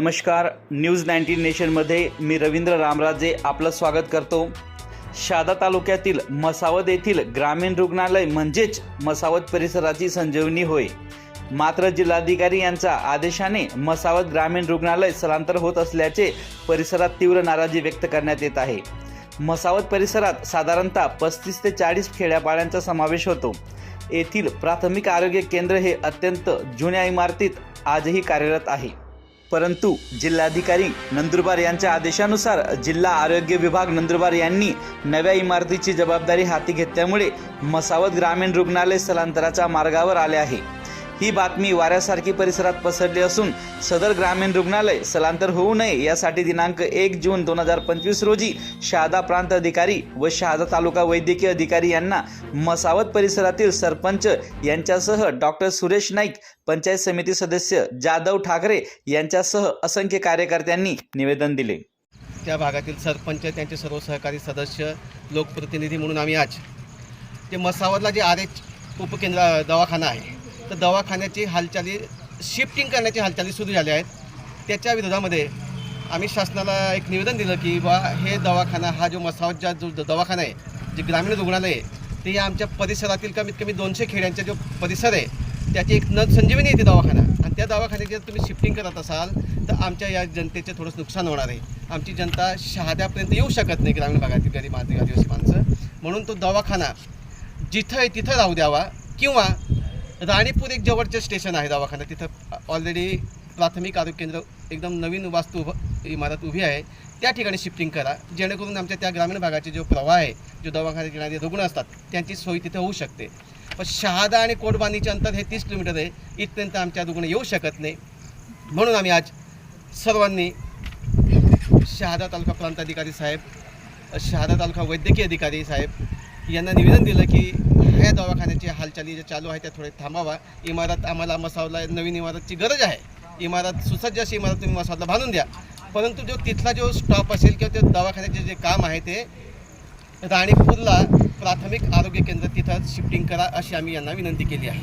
नमस्कार, न्यूज 19 नेशनमध्ये मी रवींद्र रामराजे आपलं स्वागत करतो। शहादा तालुक्यातील मसावद येथील ग्रामीण रुग्णालय म्हणजेच मसावद परिसराची संजीवनी होय। मात्र जिल्हाधिकारी यांच्या आदेशाने मसावद ग्रामीण रुग्णालय स्थलांतर होत असल्याचे परिसरात तीव्र नाराजी व्यक्त करण्यात येत आहे। मसावद परिसरात साधारणतः 35 ते 40 खेड्यापाड्यांचा समावेश होतो। येथील प्राथमिक आरोग्य केंद्र हे अत्यंत जुन्या इमारतीत आजही कार्यरत आहे। परंतु जिल्हाधिकारी नंदुरबार यांच्या आदेशानुसार जिल्हा आरोग्य विभाग नंदुरबार यांनी नव्या इमारतीची जबाबदारी हाती घेतल्यामुळे मसावद ग्रामीण रुग्णालय स्थलांतराच्या मार्गावर आले आहे। ही बातमी वाऱ्यासारखी परिसरात पसरली असून सदर ग्रामीण रुग्णालय स्थलांतर होऊ नये यासाठी दिनांक 1 जून 2025 रोजी शहादा प्रांत अधिकारी व शहादा तालुका वैद्यकीय अधिकारी यांना मसावद परिसरातील सरपंच यांच्यासह डॉक्टर सुरेश नाईक, पंचायत समिती सदस्य जाधव ठाकरे यांच्यासह असंख्य कार्यकर्त्यांनी निवेदन दिले। त्या भागातील सरपंच, त्यांचे सर्व सहकारी सदस्य, लोकप्रतिनिधी म्हणून आम्ही आज ते मसावदला जे RH उपकेंद्र दवाखाना आहे तर दवाखान्याची हालचाली शिफ्टिंग करण्याची हालचाली सुरू झाल्या आहेत। त्याच्या विरोधामध्ये आम्ही शासनाला एक निवेदन दिलं की बा हे दवाखाना हा जो मसावदचा जो दवाखाना आहे, जे ग्रामीण रुग्णालय आहे, ते आमच्या परिसरातील कमीत कमी 200 खेड्यांचा जो परिसर आहे त्याची एक संजीवनी आहे ते दवाखाना, आणि त्या दवाखान्याची जर तुम्ही शिफ्टिंग करत असाल तर आमच्या या जनतेचे थोडंसं नुकसान होणार आहे। आमची जनता शहाद्यापर्यंत येऊ शकत नाही, ग्रामीण भागातील गरीब आदिवासी माणसं, म्हणून तो दवाखाना जिथं आहे तिथं राहू द्यावा, किंवा राणीपूर एक जवळचे स्टेशन आहे दवाखाना, तिथं ऑलरेडी प्राथमिक आरोग्य केंद्र एकदम नवीन इमारत उभी आहे, त्या ठिकाणी शिफ्टिंग करा, जेणेकरून आमच्या त्या ग्रामीण भागाचे जो प्रवाह आहे, जो दवाखान्यात येणारे रुग्ण असतात त्यांची सोय तिथं होऊ शकते। पण शहादा आणि कोटबांधीचे अंतर हे 30 किलोमीटर आहे, इथपर्यंत आमच्या रुग्ण येऊ शकत नाही। म्हणून आम्ही आज सर्वांनी शहादा तालुका प्रांत अधिकारी साहेब, शहादा तालुका वैद्यकीय अधिकारी साहेब यांना निवेदन दिलं की ह्या दवाखान्याची हालचाली ज्या चालू आहे त्या थोडे थांबावा। इमारत आम्हाला मसावदला नवीन इमारतची गरज आहे, इमारत सुसज्ज अशी इमारत तुम्ही मसावदला बांधून द्या, परंतु जो तिथला जो स्टॉप असेल किंवा त्या दवाखान्याचे जे काम आहे ते राणीपूरला प्राथमिक आरोग्य केंद्र तिथं शिफ्टिंग करा, अशी आम्ही यांना विनंती केली आहे।